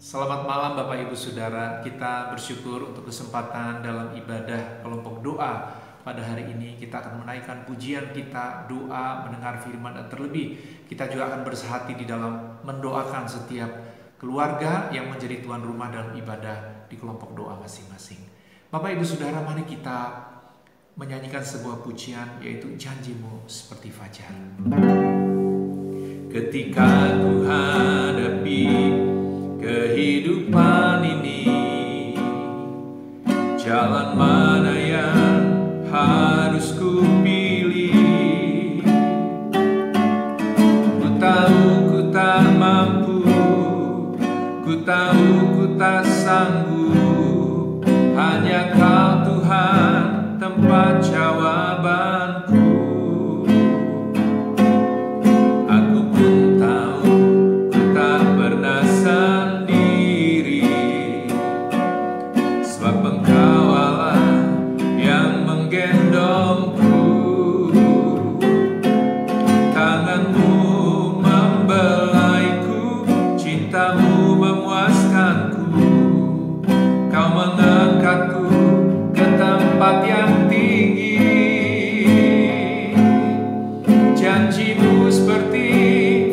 Selamat malam Bapak Ibu Saudara. Kita bersyukur untuk kesempatan dalam ibadah kelompok doa. Pada hari ini kita akan menaikkan pujian kita, doa, mendengar firman, dan terlebih kita juga akan bersehati di dalam mendoakan setiap keluarga yang menjadi tuan rumah dalam ibadah di kelompok doa masing-masing. Bapak Ibu Saudara, mari kita menyanyikan sebuah pujian, yaitu Janjimu Seperti Fajar. Ketika ku hadapi kehidupan ini, jalan mana yang harus ku pilih? Ku tahu ku tak mampu, ku tahu ku tak sanggup. Hanya Kau Tuhan tempat jawabanku. Aku pun tahu ku tak pernah sendiri, sebab Engkau Allah yang menggendongku. Tanganmu membelaiku, cintamu memuaskanku. Kau mengangkatku ke tempat yang tinggi. Janjimu seperti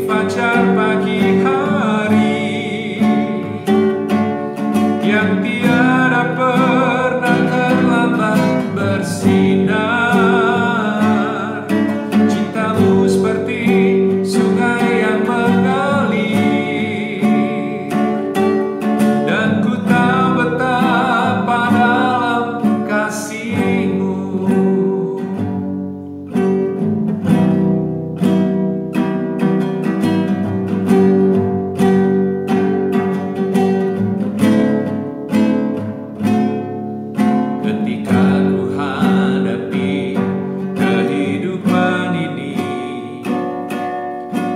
fajar pagi hari, yang tiada pernah terlambat bersinar. Cintamu seperti sungai yang mengalir, dan ku tahu betapa dalam kasih-Mu. Ketika ku hadapi kehidupan ini,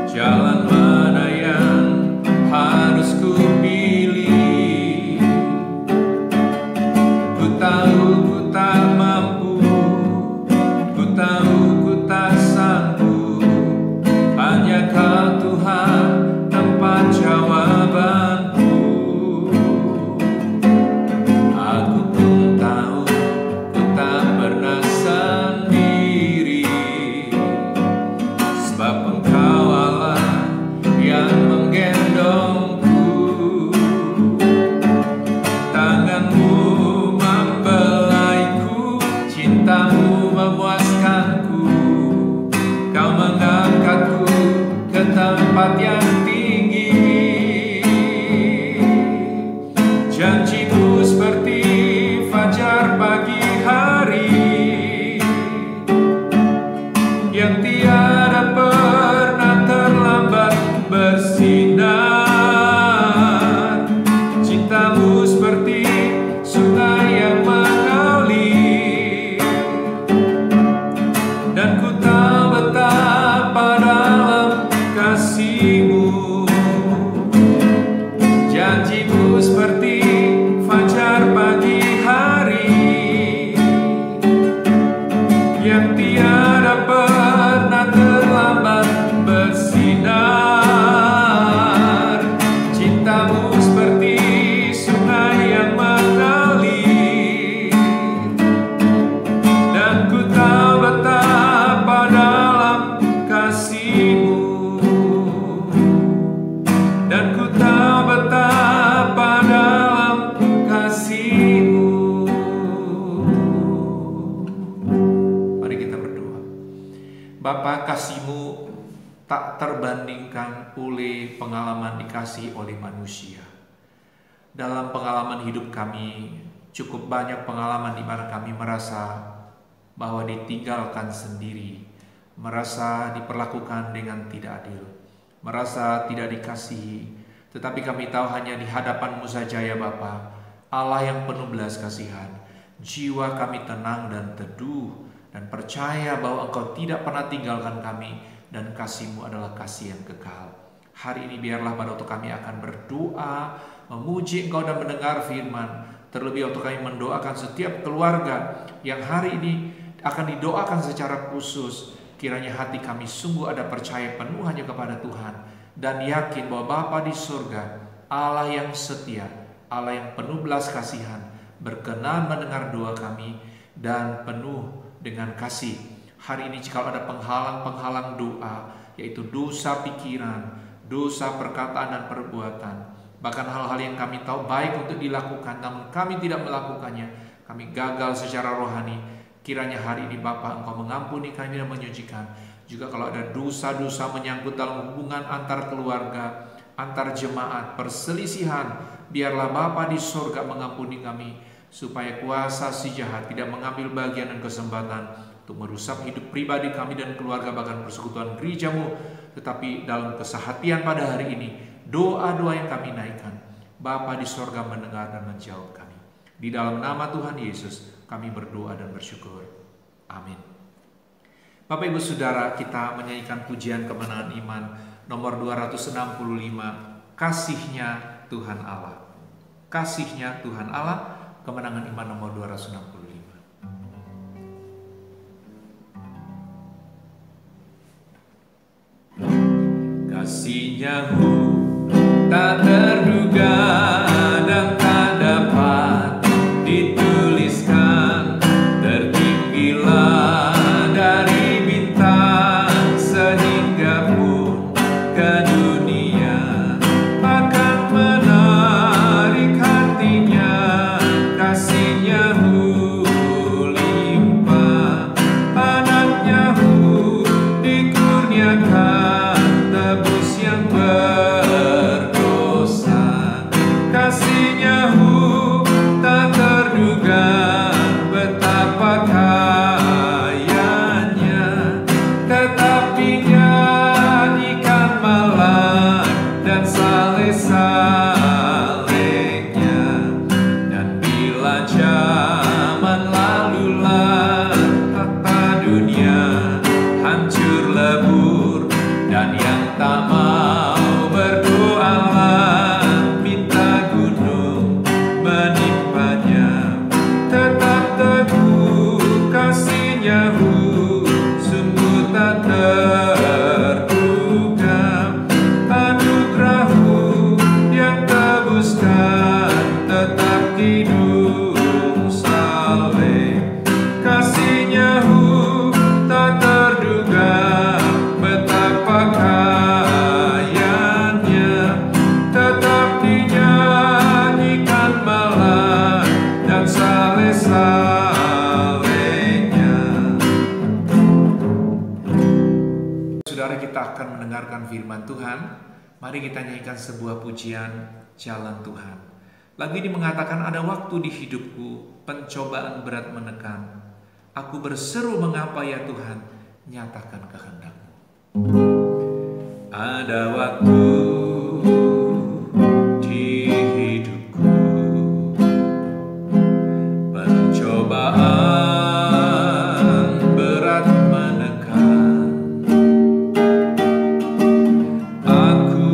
jalan mana yang harus ku pilih? Ku tahu ku tak mampu, ku tahu ku tak sanggup. Hanya Kau Tuhan tempat jawabanku. Aku pun tahu ku tak pernah sendiri, sebab Engkau Allah yang menggendongku. Tanganmu membelaiku, cintamu memuaskanku. Kau mengangkatku ke tempat yang tinggi. Janjimu seperti fajar pagi hari, yang tiada pernah terlambat bersinar. Cintamu seperti sungai yang mengalir, dan ku tahu betapa dalam kasih-Mu. Janjimu seperti fajar pagi hari, yang tiada pernah terlambat bersinar. Cintamu seperti sungai yang mengalir, dan ku tahu betapa dalam kasih-Mu. Dan ku tahu betapa dalam kasih-Mu. Mari kita berdoa. Bapa, kasih-Mu tak terbandingkan oleh pengalaman dikasih oleh manusia. Dalam pengalaman hidup kami, cukup banyak pengalaman di mana kami merasa bahwa ditinggalkan sendiri, merasa diperlakukan dengan tidak adil, merasa tidak dikasihi. Tetapi kami tahu hanya di hadapan-Mu saja ya Bapa, Allah yang penuh belas kasihan. Jiwa kami tenang dan teduh, dan percaya bahwa Engkau tidak pernah tinggalkan kami, dan kasih-Mu adalah kasih yang kekal. Hari ini biarlah pada waktu kami akan berdoa, memuji Engkau dan mendengar firman, terlebih waktu kami mendoakan setiap keluarga yang hari ini akan didoakan secara khusus, kiranya hati kami sungguh ada percaya penuh hanya kepada Tuhan, dan yakin bahwa Bapa di surga Allah yang setia, Allah yang penuh belas kasihan, berkenan mendengar doa kami dan penuh dengan kasih. Hari ini jika ada penghalang-penghalang doa, yaitu dosa pikiran, dosa perkataan dan perbuatan, bahkan hal-hal yang kami tahu baik untuk dilakukan namun kami tidak melakukannya, kami gagal secara rohani, kiranya hari ini Bapa Engkau mengampuni kami dan menyucikan. Juga kalau ada dosa-dosa menyangkut dalam hubungan antar keluarga, antar jemaat, perselisihan, biarlah Bapa di surga mengampuni kami, supaya kuasa si jahat tidak mengambil bagian dan kesempatan untuk merusak hidup pribadi kami dan keluarga, bahkan persekutuan gereja-Mu. Tetapi dalam kesehatian pada hari ini, doa-doa yang kami naikkan, Bapa di surga mendengar dan menjawab kami. Di dalam nama Tuhan Yesus kami berdoa dan bersyukur. Amin. Bapak Ibu Saudara, kita menyanyikan pujian kemenangan iman nomor 265, Kasihnya Tuhan Allah. Kasihnya Tuhan Allah, kemenangan iman nomor 265. Kasih-Nya tak terduga dan tak dapat dituliskan, tertinggilah dari bintang sehingga pun ke dunia akan menarik hatinya. Kasih-Nya limpah, anaknya dikurniakan tebus yang berdosa. Kasih-Nya tak terduga, betapa kayanya, tetapi nyanyikan malam dan saleh-salehnya. Dan bila zaman lalulah, harta dunia hancur lebur, dan yang tak mau berdoalah minta gunung menimpanya. Tetap teguh kasih-Nya sungguh tak terduga, anugerah-Mu yang tebuskan tetap hidung saleh. Kasih-Nya tak terduga, betapa kayanya, tetap dinyanyikan malam dan saleh-salehnya. Saudara, kita akan mendengarkan firman Tuhan. Mari kita nyanyikan sebuah pujian, Jalan Tuhan. Lagu ini mengatakan, ada waktu di hidupku pencobaan berat menekan, aku berseru, mengapa ya Tuhan, nyatakan kehendak-Mu. Ada waktu di hidupku pencobaan berat menekan, aku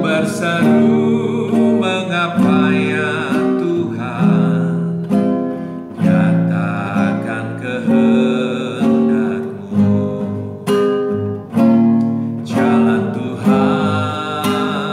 berseru, mengapa ya Tuhan, nyatakan kehendak-Mu. Jalan Tuhan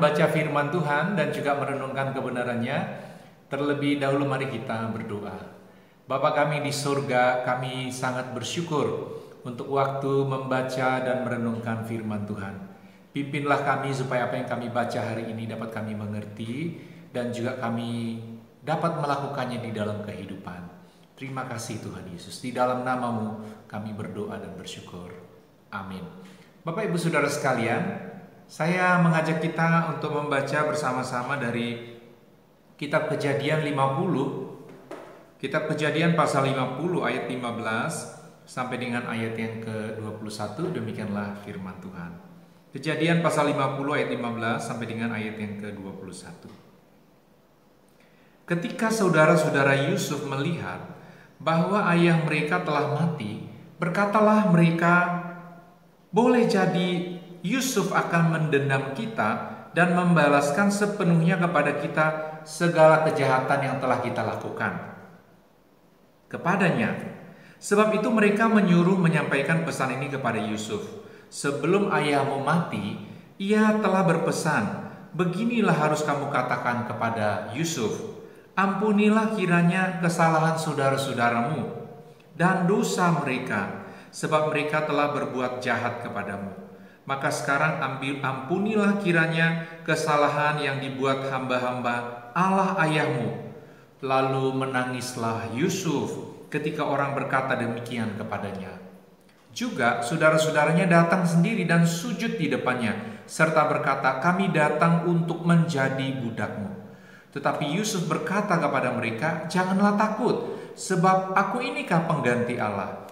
membaca firman Tuhan dan juga merenungkan kebenarannya, terlebih dahulu mari kita berdoa. Bapa kami di surga, kami sangat bersyukur untuk waktu membaca dan merenungkan firman Tuhan. Pimpinlah kami supaya apa yang kami baca hari ini dapat kami mengerti dan juga kami dapat melakukannya di dalam kehidupan. Terima kasih Tuhan Yesus. Di dalam nama-Mu kami berdoa dan bersyukur. Amin. Bapak Ibu Saudara sekalian, saya mengajak kita untuk membaca bersama-sama dari Kitab Kejadian 50. Kitab Kejadian pasal 50 ayat 15 sampai dengan ayat yang ke-21. Demikianlah firman Tuhan. Kejadian pasal 50 ayat 15 sampai dengan ayat yang ke-21. Ketika saudara-saudara Yusuf melihat bahwa ayah mereka telah mati, berkatalah mereka, "Boleh jadi Yusuf akan mendendam kita dan membalaskan sepenuhnya kepada kita segala kejahatan yang telah kita lakukan kepadanya." Sebab itu mereka menyuruh menyampaikan pesan ini kepada Yusuf. "Sebelum ayahmu mati, ia telah berpesan, beginilah harus kamu katakan kepada Yusuf, ampunilah kiranya kesalahan saudara-saudaramu dan dosa mereka, sebab mereka telah berbuat jahat kepadamu. Maka sekarang ampunilah kiranya kesalahan yang dibuat hamba-hamba Allah ayahmu." Lalu menangislah Yusuf ketika orang berkata demikian kepadanya. Juga saudara-saudaranya datang sendiri dan sujud di depannya, serta berkata, "Kami datang untuk menjadi budakmu." Tetapi Yusuf berkata kepada mereka, "Janganlah takut, sebab aku inikah pengganti Allah.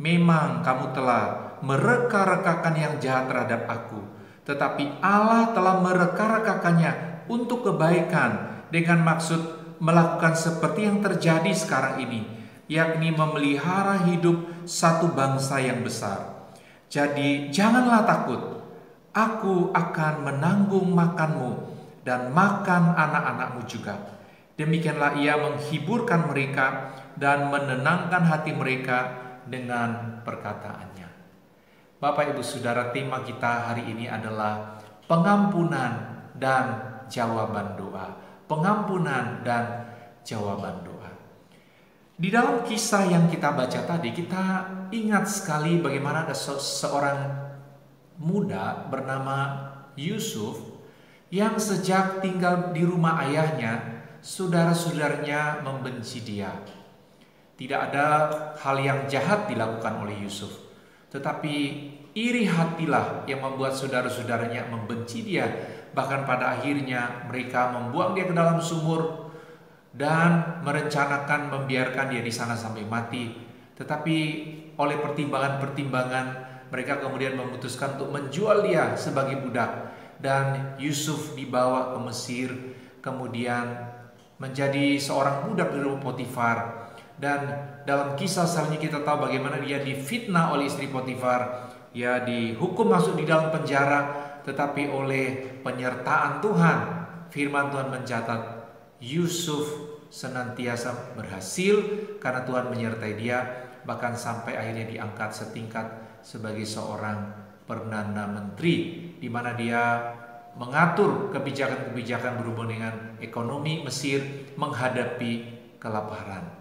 Memang kamu telah mereka-rekakan yang jahat terhadap aku, tetapi Allah telah mereka-rekakannya untuk kebaikan dengan maksud melakukan seperti yang terjadi sekarang ini, yakni memelihara hidup satu bangsa yang besar. Jadi janganlah takut, aku akan menanggung makanmu dan makan anak-anakmu juga." Demikianlah ia menghiburkan mereka dan menenangkan hati mereka dengan perkataannya. Bapak Ibu Saudara, tema kita hari ini adalah pengampunan dan jawaban doa. Pengampunan dan jawaban doa. Di dalam kisah yang kita baca tadi, kita ingat sekali bagaimana ada seorang muda bernama Yusuf yang sejak tinggal di rumah ayahnya, saudara-saudaranya membenci dia. Tidak ada hal yang jahat dilakukan oleh Yusuf, tetapi iri hatilah yang membuat saudara-saudaranya membenci dia. Bahkan pada akhirnya mereka membuang dia ke dalam sumur dan merencanakan membiarkan dia di sana sampai mati. Tetapi oleh pertimbangan-pertimbangan, mereka kemudian memutuskan untuk menjual dia sebagai budak. Dan Yusuf dibawa ke Mesir, kemudian menjadi seorang budak di rumah Potifar. Dan dalam kisah selanjutnya kita tahu bagaimana dia difitnah oleh istri Potifar. Ia dihukum masuk di dalam penjara, tetapi oleh penyertaan Tuhan, firman Tuhan mencatat Yusuf senantiasa berhasil karena Tuhan menyertai dia, bahkan sampai akhirnya diangkat setingkat sebagai seorang perdana menteri, di mana dia mengatur kebijakan-kebijakan berhubungan dengan ekonomi Mesir menghadapi kelaparan.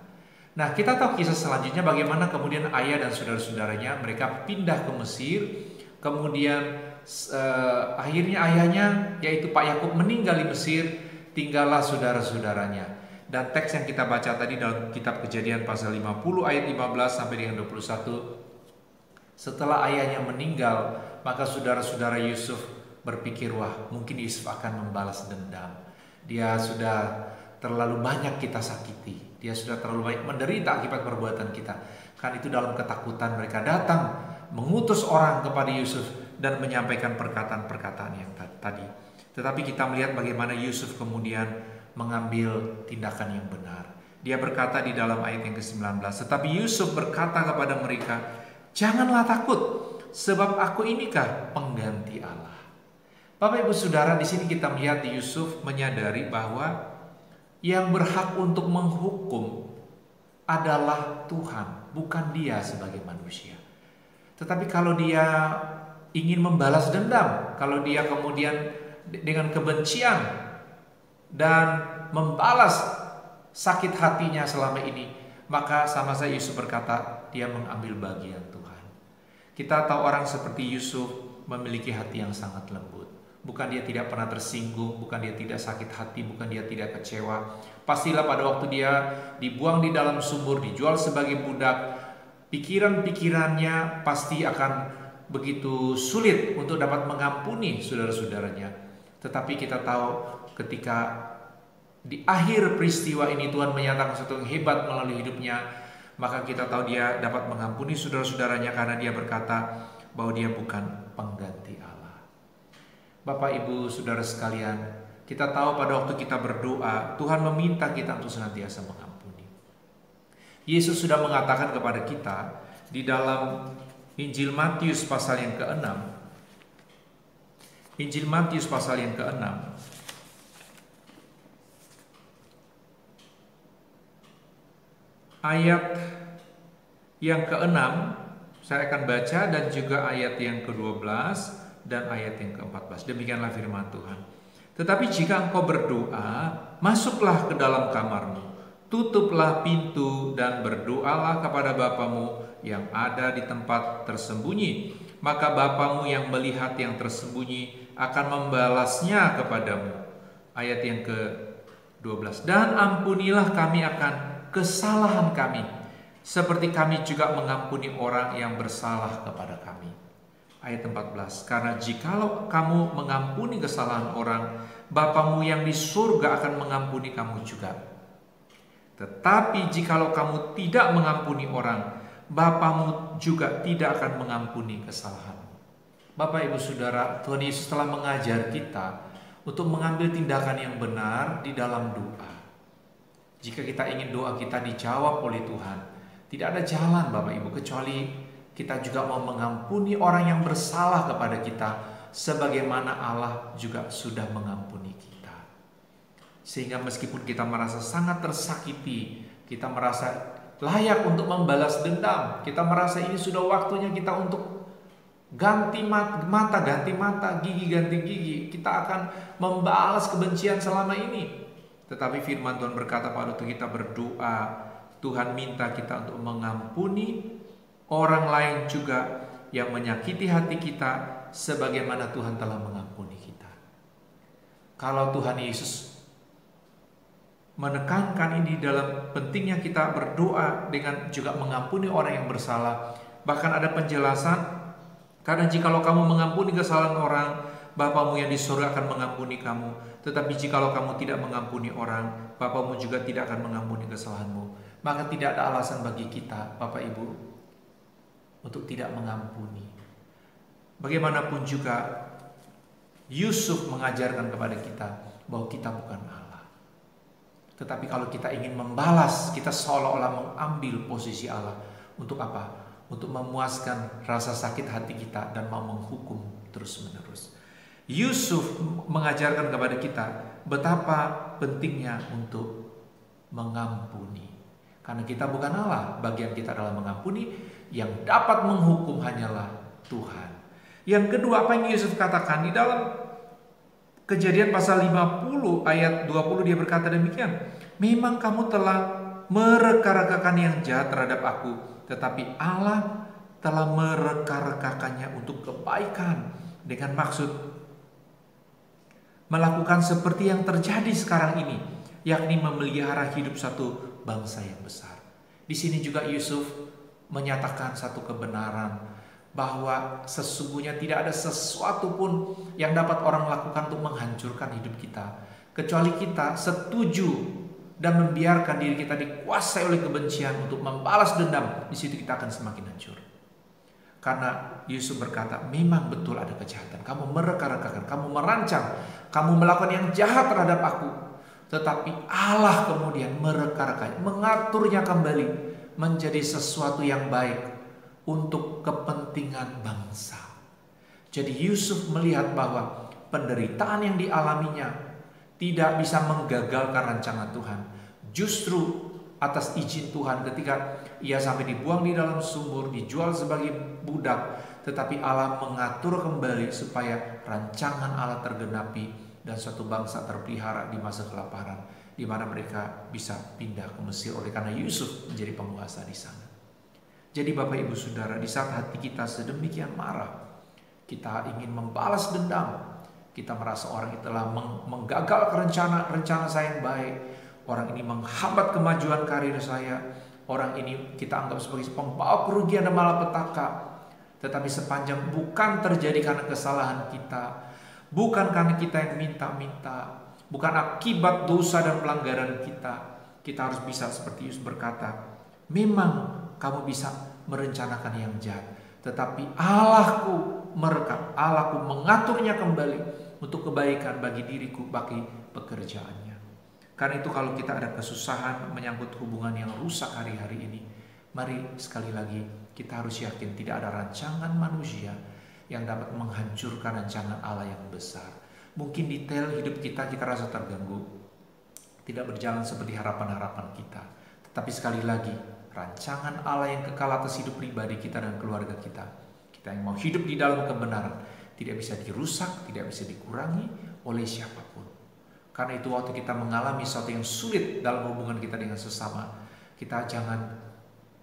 Nah, kita tahu kisah selanjutnya bagaimana kemudian ayah dan saudara-saudaranya mereka pindah ke Mesir. Kemudian akhirnya ayahnya yaitu Pak Yakub meninggal di Mesir, tinggallah saudara-saudaranya. Dan teks yang kita baca tadi dalam kitab Kejadian pasal 50 ayat 15 sampai dengan 21. Setelah ayahnya meninggal, maka saudara-saudara Yusuf berpikir, wah, mungkin Yusuf akan membalas dendam. Dia sudah terlalu banyak kita sakiti. Dia sudah terlalu banyak menderita akibat perbuatan kita. Kan itu dalam ketakutan mereka datang mengutus orang kepada Yusuf dan menyampaikan perkataan-perkataan yang tadi. Tetapi kita melihat bagaimana Yusuf kemudian mengambil tindakan yang benar. Dia berkata di dalam ayat yang ke-19, "Tetapi Yusuf berkata kepada mereka, janganlah takut, sebab aku inikah pengganti Allah." Bapak Ibu Saudara, di sini kita melihat Yusuf menyadari bahwa yang berhak untuk menghukum adalah Tuhan, bukan dia sebagai manusia. Tetapi kalau dia ingin membalas dendam, kalau dia kemudian dengan kebencian dan membalas sakit hatinya selama ini, maka sama saya Yusuf berkata, dia mengambil bagian Tuhan. Kita tahu orang seperti Yusuf memiliki hati yang sangat lembut. Bukan dia tidak pernah tersinggung, bukan dia tidak sakit hati, bukan dia tidak kecewa. Pastilah pada waktu dia dibuang di dalam sumur, dijual sebagai budak, pikiran-pikirannya pasti akan begitu sulit untuk dapat mengampuni saudara-saudaranya. Tetapi kita tahu ketika di akhir peristiwa ini Tuhan menyatakan sesuatu yang hebat melalui hidupnya, maka kita tahu dia dapat mengampuni saudara-saudaranya karena dia berkata bahwa dia bukan pengganti Allah. Bapak, Ibu, Saudara sekalian, kita tahu pada waktu kita berdoa, Tuhan meminta kita untuk senantiasa mengampuni. Yesus sudah mengatakan kepada kita di dalam Injil Matius pasal yang ke-6. Injil Matius pasal yang ke-6. Ayat yang ke-6 saya akan baca, dan juga ayat yang ke-12 dan ayat yang ke-14. Demikianlah firman Tuhan. Tetapi jika engkau berdoa, masuklah ke dalam kamarmu, tutuplah pintu dan berdoalah kepada Bapamu yang ada di tempat tersembunyi. Maka Bapamu yang melihat yang tersembunyi akan membalasnya kepadamu. Ayat yang ke-12. Dan ampunilah kami akan kesalahan kami, seperti kami juga mengampuni orang yang bersalah kepada kami. Ayat 14. Karena jikalau kamu mengampuni kesalahan orang, Bapamu yang di surga akan mengampuni kamu juga. Tetapi jikalau kamu tidak mengampuni orang, Bapamu juga tidak akan mengampuni kesalahanmu. Bapak, Ibu, Saudara, Tuhan Yesus telah mengajar kita untuk mengambil tindakan yang benar di dalam doa. Jika kita ingin doa kita dijawab oleh Tuhan, tidak ada jalan, Bapak Ibu, kecuali kita juga mau mengampuni orang yang bersalah kepada kita, sebagaimana Allah juga sudah mengampuni kita. Sehingga meskipun kita merasa sangat tersakiti, kita merasa layak untuk membalas dendam, kita merasa ini sudah waktunya kita untuk ganti mata, gigi ganti gigi, kita akan membalas kebencian selama ini. Tetapi firman Tuhan berkata pada waktu kita berdoa, Tuhan minta kita untuk mengampuni orang lain juga yang menyakiti hati kita, sebagaimana Tuhan telah mengampuni kita. Kalau Tuhan Yesus menekankan ini dalam pentingnya kita berdoa dengan juga mengampuni orang yang bersalah. Bahkan ada penjelasan, karena jikalau kamu mengampuni kesalahan orang, Bapamu yang di surga akan mengampuni kamu. Tetapi jikalau kamu tidak mengampuni orang, Bapamu juga tidak akan mengampuni kesalahanmu. Maka tidak ada alasan bagi kita, Bapak Ibu, untuk tidak mengampuni. Bagaimanapun juga Yusuf mengajarkan kepada kita bahwa kita bukan Allah. Tetapi kalau kita ingin membalas, kita seolah-olah mengambil posisi Allah. Untuk apa? Untuk memuaskan rasa sakit hati kita dan mau menghukum terus-menerus. Yusuf mengajarkan kepada kita betapa pentingnya untuk mengampuni. Karena kita bukan Allah, bagian kita adalah mengampuni, yang dapat menghukum hanyalah Tuhan. Yang kedua, apa yang Yusuf katakan di dalam Kejadian pasal 50 ayat 20, dia berkata demikian. Memang kamu telah mereka-rekakan yang jahat terhadap aku, tetapi Allah telah mereka-rekakannya untuk kebaikan, dengan maksud melakukan seperti yang terjadi sekarang ini, yakni memelihara hidup satu bangsa yang besar. Di sini juga Yusuf menyatakan satu kebenaran, bahwa sesungguhnya tidak ada sesuatu pun yang dapat orang lakukan untuk menghancurkan hidup kita, kecuali kita setuju dan membiarkan diri kita dikuasai oleh kebencian untuk membalas dendam. Di situ kita akan semakin hancur. Karena Yusuf berkata, memang betul ada kejahatan, kamu mereka-rekakan, kamu merancang, kamu melakukan yang jahat terhadap aku. Tetapi Allah kemudian mereka-rekakannya, mengaturnya kembali menjadi sesuatu yang baik untuk kepentingan bangsa. Jadi Yusuf melihat bahwa penderitaan yang dialaminya tidak bisa menggagalkan rancangan Tuhan. Justru atas izin Tuhan, ketika ia sampai dibuang di dalam sumur, dijual sebagai budak, tetapi Allah mengatur kembali supaya rancangan Allah tergenapi dan suatu bangsa terpelihara di masa kelaparan, di mana mereka bisa pindah ke Mesir oleh karena Yusuf menjadi penguasa di sana. Jadi Bapak Ibu Saudara, di saat hati kita sedemikian marah, kita ingin membalas dendam, kita merasa orang itu telah menggagalkan rencana saya yang baik, orang ini menghambat kemajuan karir saya, orang ini kita anggap sebagai pembawa kerugian dan malapetaka. Tetapi sepanjang bukan terjadi karena kesalahan kita, bukan karena kita yang minta-minta, bukan akibat dosa dan pelanggaran kita harus bisa seperti Yusuf berkata, memang kamu bisa merencanakan yang jahat, tetapi Allahku merekam, Allahku mengaturnya kembali untuk kebaikan bagi diriku, bagi pekerjaannya. Karena itu kalau kita ada kesusahan menyangkut hubungan yang rusak hari-hari ini, mari sekali lagi kita harus yakin tidak ada rancangan manusia yang dapat menghancurkan rancangan Allah yang besar. Mungkin detail hidup kita jika rasa terganggu tidak berjalan seperti harapan-harapan kita, tetapi sekali lagi rancangan Allah yang kekal atas hidup pribadi kita dan keluarga kita yang mau hidup di dalam kebenaran, tidak bisa dirusak, tidak bisa dikurangi oleh siapapun. Karena itu waktu kita mengalami sesuatu yang sulit dalam hubungan kita dengan sesama, kita jangan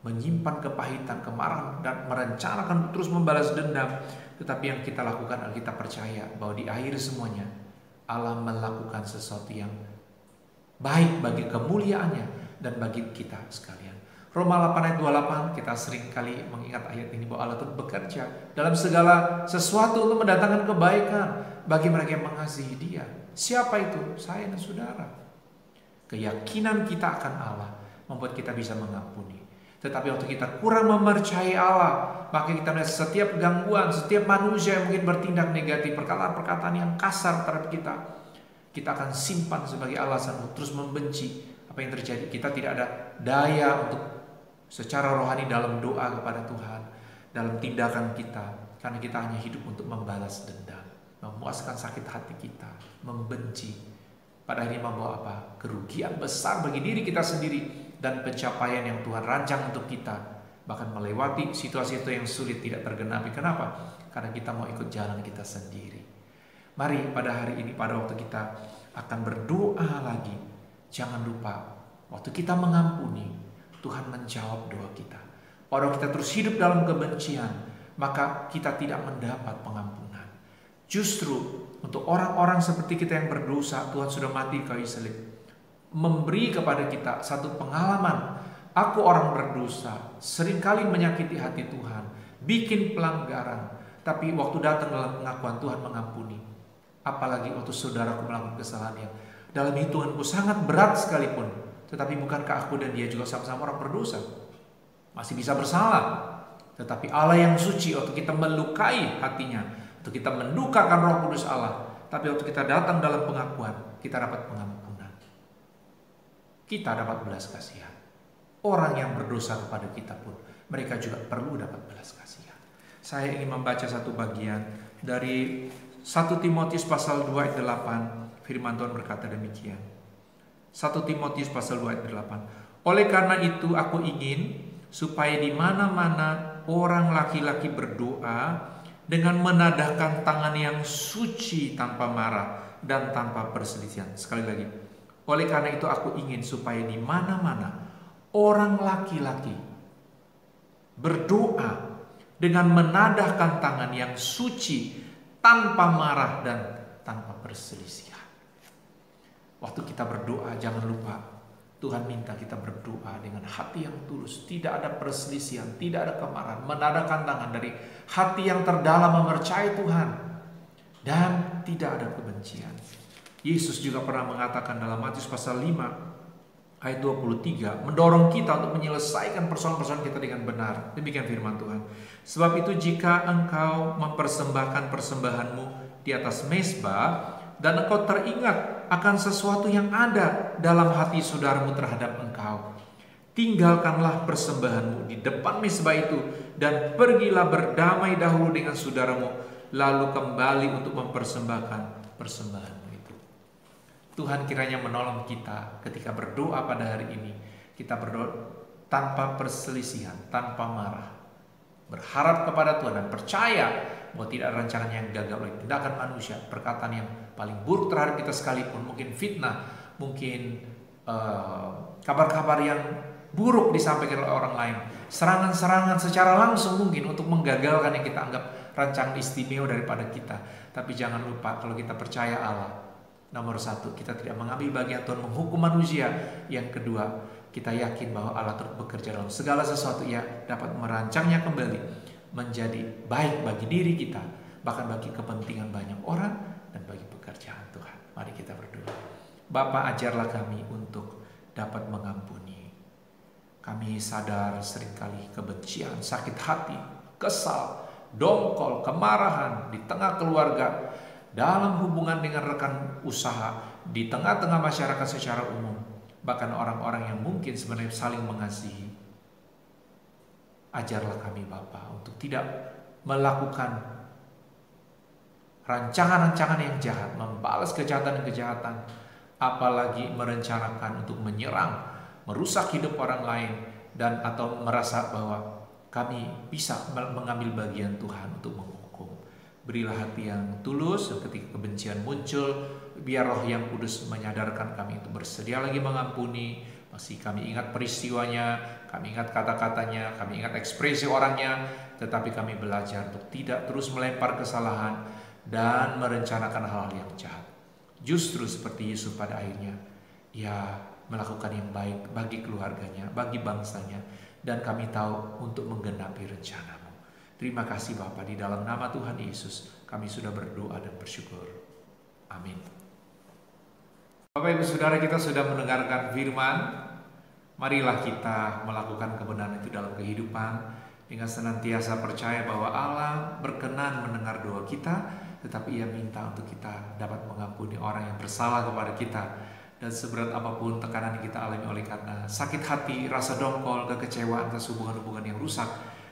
menyimpan kepahitan, kemarahan, dan merencanakan terus membalas dendam. Tetapi yang kita lakukan adalah kita percaya bahwa di akhir semuanya Allah melakukan sesuatu yang baik bagi kemuliaannya dan bagi kita sekalian. Roma 8 ayat 28, kita sering kali mengingat ayat ini bahwa Allah itu bekerja dalam segala sesuatu untuk mendatangkan kebaikan bagi mereka yang mengasihi Dia. Siapa itu? Saya dan saudara. Keyakinan kita akan Allah membuat kita bisa mengampuni. Tetapi waktu kita kurang mempercayai Allah, maka kita melihat setiap gangguan, setiap manusia yang mungkin bertindak negatif, perkataan-perkataan yang kasar terhadap kita akan simpan sebagai alasan untuk terus membenci. Apa yang terjadi? Kita tidak ada daya untuk secara rohani dalam doa kepada Tuhan, dalam tindakan kita, karena kita hanya hidup untuk membalas dendam, memuaskan sakit hati kita, membenci. Pada akhirnya membawa apa? Kerugian besar bagi diri kita sendiri dan pencapaian yang Tuhan rancang untuk kita, bahkan melewati situasi itu yang sulit tidak tergenapi. Kenapa? Karena kita mau ikut jalan kita sendiri. Mari pada hari ini, pada waktu kita akan berdoa lagi, jangan lupa waktu kita mengampuni, Tuhan menjawab doa kita. Pada waktu kita terus hidup dalam kebencian, maka kita tidak mendapat pengampunan. Justru untuk orang-orang seperti kita yang berdosa, Tuhan sudah mati di kayu salib, memberi kepada kita satu pengalaman. Aku orang berdosa, seringkali menyakiti hati Tuhan, bikin pelanggaran, tapi waktu datang dalam pengakuan Tuhan mengampuni. Apalagi waktu saudaraku melakukan kesalahan yang dalam hitunganku sangat berat sekalipun, tetapi bukankah aku dan dia juga sama-sama orang berdosa? Masih bisa bersalah. Tetapi Allah yang suci, waktu kita melukai hatinya, waktu kita mendukakan Roh Kudus Allah, tapi waktu kita datang dalam pengakuan, kita dapat pengampunan. Kita dapat belas kasihan. Orang yang berdosa kepada kita pun, mereka juga perlu dapat belas kasihan. Saya ingin membaca satu bagian dari 1 Timotius pasal 2 ayat 8. Firman Tuhan berkata demikian. 1 Timotius pasal 2 ayat 8. Oleh karena itu aku ingin supaya di mana-mana orang laki-laki berdoa dengan menadahkan tangan yang suci tanpa marah dan tanpa perselisihan. Sekali lagi. Oleh karena itu aku ingin supaya di mana-mana orang laki-laki berdoa dengan menadahkan tangan yang suci tanpa marah dan tanpa perselisihan. Waktu kita berdoa, jangan lupa Tuhan minta kita berdoa dengan hati yang tulus, tidak ada perselisihan, tidak ada kemarahan, menadahkan tangan dari hati yang terdalam mempercayai Tuhan, dan tidak ada kebencian. Yesus juga pernah mengatakan dalam Matius pasal 5 ayat 23, mendorong kita untuk menyelesaikan persoalan-persoalan kita dengan benar. Demikian firman Tuhan. Sebab itu jika engkau mempersembahkan persembahanmu di atas mezbah, dan engkau teringat akan sesuatu yang ada dalam hati saudaramu terhadap engkau, tinggalkanlah persembahanmu di depan mezbah itu dan pergilah berdamai dahulu dengan saudaramu, lalu kembali untuk mempersembahkan persembahanmu itu. Tuhan kiranya menolong kita ketika berdoa pada hari ini. Kita berdoa tanpa perselisihan, tanpa marah, berharap kepada Tuhan dan percaya bahwa tidak ada rancangan yang gagal oleh tindakan manusia, perkataan yang paling buruk terhadap kita sekalipun, mungkin fitnah, mungkin kabar-kabar yang buruk disampaikan oleh orang lain, serangan-serangan secara langsung mungkin untuk menggagalkan yang kita anggap rancangan istimewa daripada kita. Tapi jangan lupa, kalau kita percaya Allah, nomor satu, kita tidak mengambil bagian Tuhan menghukum manusia. Yang kedua, kita yakin bahwa Allah turut bekerja dalam segala sesuatu. Ia dapat merancangnya kembali menjadi baik bagi diri kita, bahkan bagi kepentingan banyak orang dan bagi pekerjaan Tuhan. Mari kita berdoa. Bapa, ajarlah kami untuk dapat mengampuni. Kami sadar seringkali kebencian, sakit hati, kesal, dongkol, kemarahan di tengah keluarga, dalam hubungan dengan rekan usaha, di tengah-tengah masyarakat secara umum, bahkan orang-orang yang mungkin sebenarnya saling mengasihi. Ajarlah kami Bapa untuk tidak melakukan rancangan-rancangan yang jahat, membalas kejahatan-kejahatan, apalagi merencanakan untuk menyerang, merusak hidup orang lain, dan atau merasa bahwa kami bisa mengambil bagian Tuhan untuk menghukum. Berilah hati yang tulus ketika kebencian muncul, biar Roh yang Kudus menyadarkan kami untuk bersedia lagi mengampuni. Masih kami ingat peristiwanya, kami ingat kata-katanya, kami ingat ekspresi orangnya, tetapi kami belajar untuk tidak terus melempar kesalahan dan merencanakan hal-hal yang jahat. Justru seperti Yusuf pada akhirnya, ia melakukan yang baik bagi keluarganya, bagi bangsanya, dan kami tahu untuk menggenapi rencana-Mu. Terima kasih Bapa, di dalam nama Tuhan Yesus kami sudah berdoa dan bersyukur. Amin. Bapak Ibu Saudara, kita sudah mendengarkan firman. Marilah kita melakukan kebenaran itu dalam kehidupan dengan senantiasa percaya bahwa Allah berkenan mendengar doa kita, tetapi Ia minta untuk kita dapat mengampuni orang yang bersalah kepada kita. Dan seberat apapun tekanan yang kita alami oleh karena sakit hati, rasa dongkol, kekecewaan atas hubungan-hubungan yang rusak,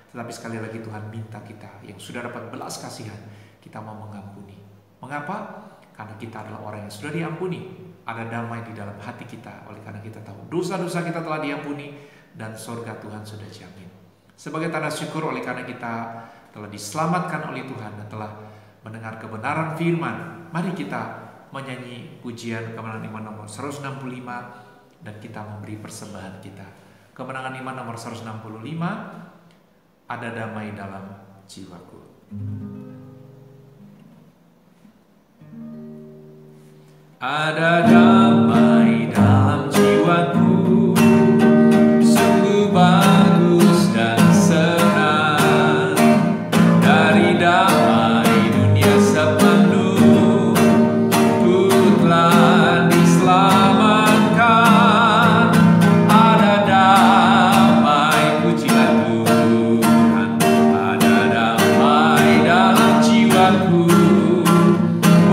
tetapi sekali lagi Tuhan minta kita yang sudah dapat belas kasihan, kita mau mengampuni. Mengapa? Karena kita adalah orang yang sudah diampuni. Ada damai di dalam hati kita oleh karena kita tahu dosa-dosa kita telah diampuni dan surga Tuhan sudah jamin. Sebagai tanda syukur oleh karena kita telah diselamatkan oleh Tuhan dan telah mendengar kebenaran firman, mari kita menyanyi pujian kemenangan iman nomor 165 dan kita memberi persembahan kita. Kemenangan iman nomor 165, ada damai dalam jiwaku. Ada damai dalam jiwaku, sungguh bagus dan senang. Dari damai dunia sepenuh, ku telah diselamatkan. Ada damai, pujilah Tuhan. Ada damai dalam jiwaku,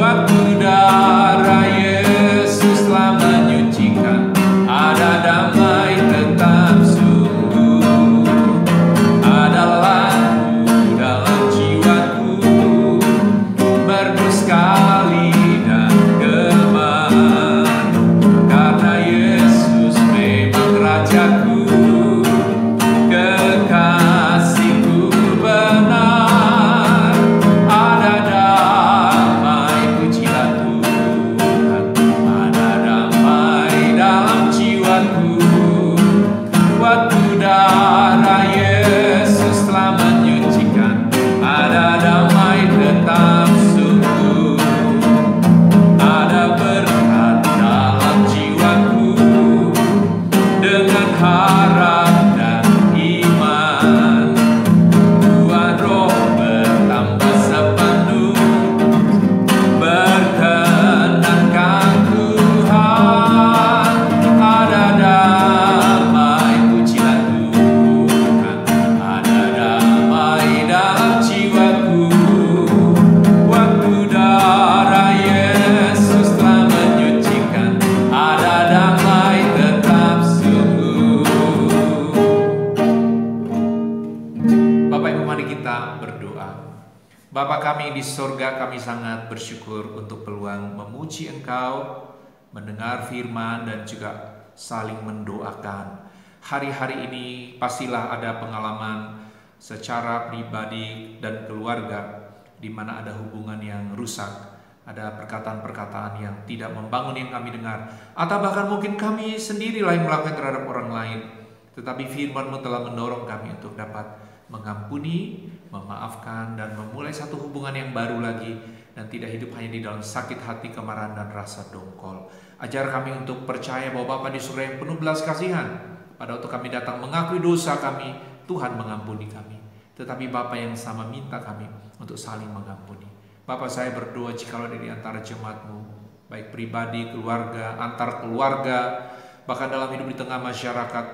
waktu darah Yesus telah menyucikan. Ada damai tetap sungguh. Ada lagu dalam jiwaku, merdu sekali dan gemar. Karena Yesus memang Rajaku, kekasihku benar. Ada damai, pujilah Tuhan. Ada damai dalam jiwaku, waktu darah Yesus telah menyucikan. Ada damai tetap sungguh. Ada berkat dalam jiwaku, dengan harap dan iman. Tuhan Roh bertambah sepenuh, berkenankan Tuhan. Ada damai, pujilah Tuhan. Ada damai dalam jiwaku, waktu darah Yesus telah menyucikan. Ada damai tetap sungguh. Bapak Ibu, mari kita berdoa. Bapa kami di sorga, kami sangat bersyukur untuk peluang memuji Engkau, mendengar firman dan juga saling mendoakan. Hari-hari ini pastilah ada pengalaman secara pribadi dan keluarga, di mana ada hubungan yang rusak, ada perkataan-perkataan yang tidak membangun yang kami dengar, atau bahkan mungkin kami sendirilah yang melakukan terhadap orang lain. Tetapi firman-Mu telah mendorong kami untuk dapat mengampuni, memaafkan, dan memulai satu hubungan yang baru lagi, dan tidak hidup hanya di dalam sakit hati, kemarahan, dan rasa dongkol. Ajar kami untuk percaya bahwa Bapa di surga yang penuh belas kasihan. Pada waktu kami datang mengakui dosa kami, Tuhan mengampuni kami. Tetapi Bapa yang sama minta kami untuk saling mengampuni. Bapa, saya berdoa jikalau di antara jemaat-Mu, baik pribadi, keluarga, antar keluarga, bahkan dalam hidup di tengah masyarakat,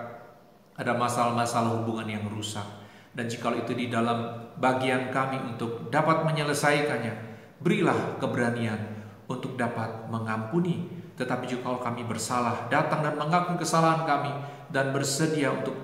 ada masalah-masalah hubungan yang rusak. Dan jikalau itu di dalam bagian kami untuk dapat menyelesaikannya, berilah keberanian untuk dapat mengampuni. Tetapi jikalau kami bersalah, datang dan mengakui kesalahan kami, dan bersedia untuk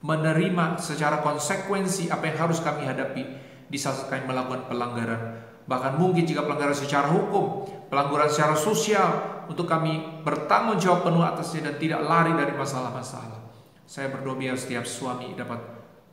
menerima secara konsekuensi apa yang harus kami hadapi di saat kami melakukan pelanggaran. Bahkan mungkin jika pelanggaran secara hukum, pelanggaran secara sosial, untuk kami bertanggung jawab penuh atasnya dan tidak lari dari masalah-masalah. Saya berdoa biar setiap suami dapat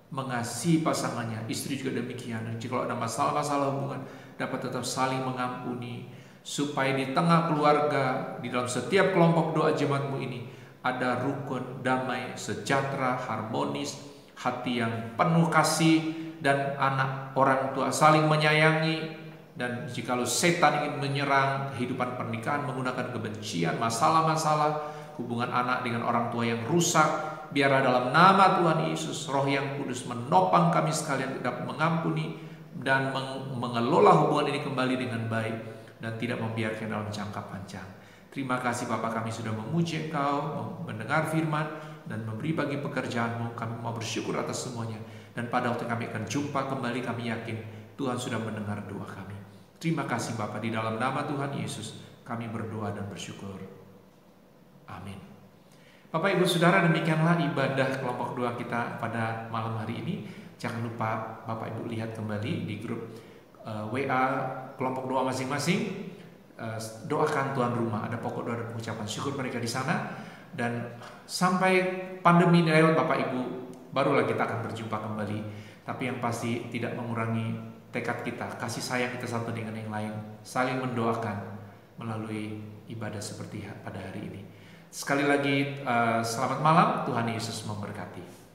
mengasihi pasangannya, istri juga demikian. Dan jika ada masalah-masalah hubungan, dapat tetap saling mengampuni, supaya di tengah keluarga, di dalam setiap kelompok doa jemaat-Mu ini, ada rukun, damai, sejahtera, harmonis, hati yang penuh kasih, dan anak orang tua saling menyayangi. Dan jikalau setan ingin menyerang kehidupan pernikahan menggunakan kebencian, masalah-masalah, hubungan anak dengan orang tua yang rusak, biarlah dalam nama Tuhan Yesus, Roh yang Kudus menopang kami sekalian dapat mengampuni dan mengelola hubungan ini kembali dengan baik, dan tidak membiarkan dalam jangka panjang. Terima kasih Bapa, kami sudah memuji Engkau, mendengar firman, dan memberi bagi pekerjaan-Mu. Kami mau bersyukur atas semuanya. Dan pada waktu kami akan jumpa kembali, kami yakin Tuhan sudah mendengar doa kami. Terima kasih Bapa, di dalam nama Tuhan Yesus kami berdoa dan bersyukur. Amin. Bapak Ibu Saudara, demikianlah ibadah kelompok doa kita pada malam hari ini. Jangan lupa Bapak Ibu lihat kembali di grup WA kelompok doa masing-masing. Doakan tuan rumah, ada pokok doa dan pengucapan syukur mereka di sana. Dan sampai pandemi lewat Bapak Ibu, barulah kita akan berjumpa kembali. Tapi yang pasti tidak mengurangi tekad kita, kasih sayang kita satu dengan yang lain, saling mendoakan melalui ibadah seperti pada hari ini. Sekali lagi selamat malam, Tuhan Yesus memberkati.